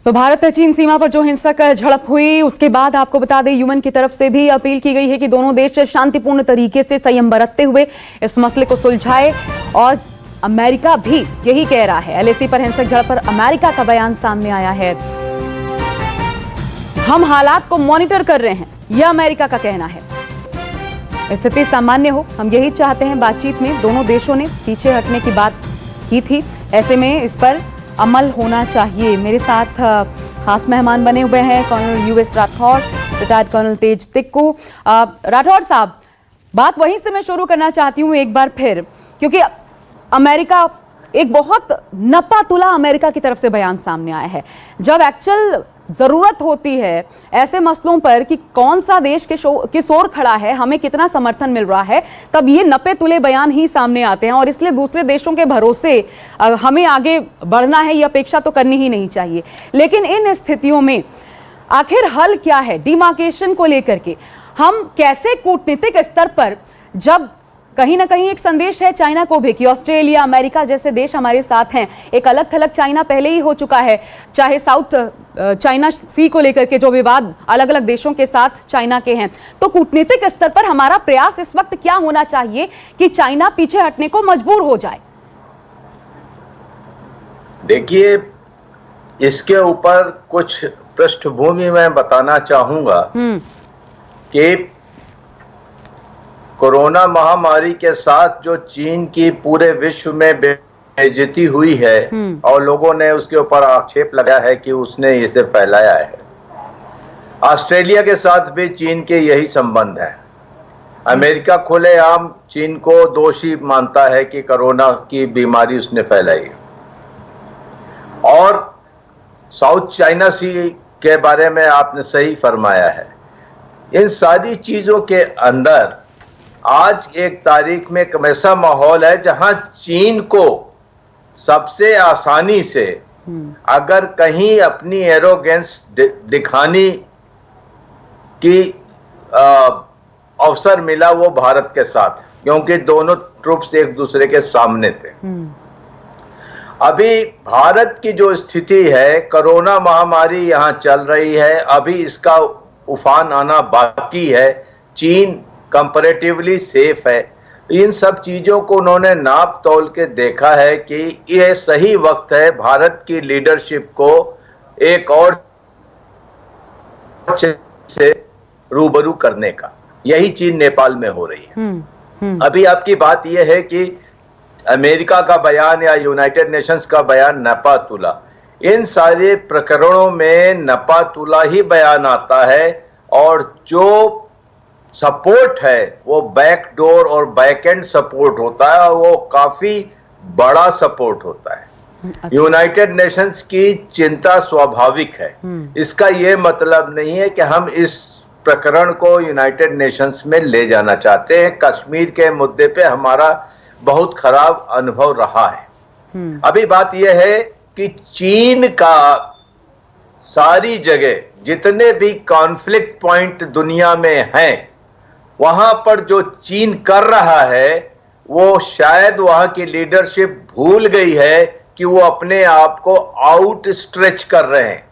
तो भारत चीन सीमा पर जो हिंसक झड़प हुई उसके बाद आपको बता दें यूएन की तरफ से भी अपील की गई है कि दोनों देश शांतिपूर्ण तरीके से संयम बरतते हुए इस मसले को सुलझाए और अमेरिका भी यही कह रहा है। एलएसी पर हिंसक झड़प पर अमेरिका का बयान सामने आया है। हम हालात को मॉनिटर कर रहे हैं, यह अमेरिका का कहना है। स्थिति सामान्य हो, हम यही चाहते हैं। बातचीत में दोनों देशों ने पीछे हटने की बात की थी, ऐसे में इस पर अमल होना चाहिए। मेरे साथ खास मेहमान बने हुए हैं colonel U S Rathore, retired colonel Tej Tikku. Rathore sahab, बात वहीं से मैं शुरू करना चाहती हूँ एक बार फिर, क्योंकि अमेरिका एक बहुत नपा तुला अमेरिका की तरफ से बयान सामने आया है। जब एक्चुअल जरूरत होती है ऐसे मसलों पर कि कौन सा देश किस ओर खड़ा है, हमें कितना समर्थन मिल रहा है, तब ये नपे तुले बयान ही सामने आते हैं और इसलिए दूसरे देशों के भरोसे हमें आगे बढ़ना है, ये अपेक्षा तो करनी ही नहीं चाहिए। लेकिन इन स्थितियों में आखिर हल क्या है? डिमार्केशन को लेकर के हम कैसे कूटनीतिक स्तर पर, जब कहीं ना कहीं एक संदेश है चाइना को भी कि ऑस्ट्रेलिया, अमेरिका जैसे देश हमारे साथ हैं, एक अलग थलग चाइना पहले ही हो चुका है, चाहे साउथ चाइना सी को लेकर के जो विवाद अलग अलग देशों के साथ चाइना के हैं, तो कूटनीतिक स्तर पर हमारा प्रयास इस वक्त क्या होना चाहिए कि चाइना पीछे हटने को मजबूर हो जाए? देखिए, इसके ऊपर कुछ पृष्ठभूमि मैं बताना चाहूंगा कि कोरोना महामारी के साथ जो चीन की पूरे विश्व में बेइज्जती हुई है और लोगों ने उसके ऊपर आक्षेप लगाया है कि उसने इसे फैलाया है। ऑस्ट्रेलिया के साथ भी चीन के यही संबंध है। अमेरिका खुलेआम चीन को दोषी मानता है कि कोरोना की बीमारी उसने फैलाई। और साउथ चाइना सी के बारे में आपने सही फरमाया है। इन सारी चीजों के अंदर आज एक तारीख में एक ऐसा माहौल है जहां चीन को सबसे आसानी से अगर कहीं अपनी एरोगेंस दिखाने की अवसर मिला वो भारत के साथ, क्योंकि दोनों ट्रुप्स एक दूसरे के सामने थे। अभी भारत की जो स्थिति है, कोरोना महामारी यहां चल रही है, अभी इसका उफान आना बाकी है। चीन कंपैरेटिवली सेफ है। इन सब चीजों को उन्होंने नाप तोल के देखा है कि यह सही वक्त है भारत की लीडरशिप को एक और से रूबरू करने का। यही चीन नेपाल में हो रही है। अभी आपकी बात यह है कि अमेरिका का बयान या यूनाइटेड नेशंस का बयान नपा तुला, इन सारे प्रकरणों में नपा तुला ही बयान आता है और जो सपोर्ट है वो बैकडोर और बैकएंड सपोर्ट होता है और वो काफी बड़ा सपोर्ट होता है। यूनाइटेड नेशंस की चिंता स्वाभाविक है। इसका ये मतलब नहीं है कि हम इस प्रकरण को यूनाइटेड नेशंस में ले जाना चाहते हैं। कश्मीर के मुद्दे पे हमारा बहुत खराब अनुभव रहा है। अभी बात यह है कि चीन का सारी जगह जितने भी कॉन्फ्लिक्ट पॉइंट दुनिया में हैं, वहां पर जो चीन कर रहा है वो शायद वहां की लीडरशिप भूल गई है कि वो अपने आप को आउट स्ट्रेच कर रहे हैं।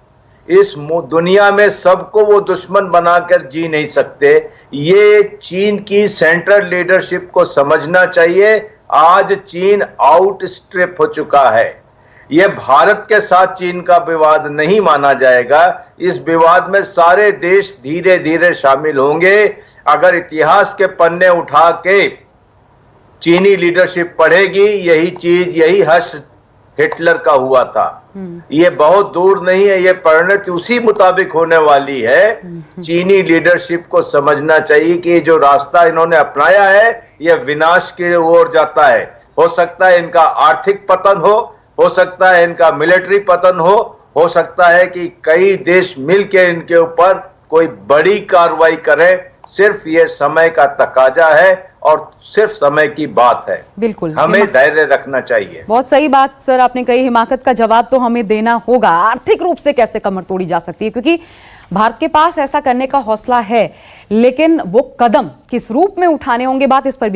इस दुनिया में सबको वो दुश्मन बनाकर जी नहीं सकते। ये चीन की सेंट्रल लीडरशिप को समझना चाहिए। आज चीन आउट स्ट्रिप हो चुका है। यह भारत के साथ चीन का विवाद नहीं माना जाएगा। इस विवाद में सारे देश धीरे धीरे शामिल होंगे। अगर इतिहास के पन्ने उठा के चीनी लीडरशिप पढ़ेगी, यही चीज, यही हर्ष हिटलर का हुआ था। ये बहुत दूर नहीं है, ये परिणति उसी मुताबिक होने वाली है। चीनी लीडरशिप को समझना चाहिए कि जो रास्ता इन्होंने अपनाया है यह विनाश की ओर जाता है। हो सकता है इनका आर्थिक पतन हो सकता है इनका मिलिट्री पतन हो सकता है कि कई देश मिलकर इनके ऊपर कोई बड़ी कार्रवाई करें। सिर्फ ये समय का तकाजा है और सिर्फ समय की बात है। बिल्कुल, हमें धैर्य रखना चाहिए। बहुत सही बात सर आपने कही। हिमाकत का जवाब तो हमें देना होगा। आर्थिक रूप से कैसे कमर तोड़ी जा सकती है, क्योंकि भारत के पास ऐसा करने का हौसला है, लेकिन वो कदम किस रूप में उठाने होंगे, बात इस पर भी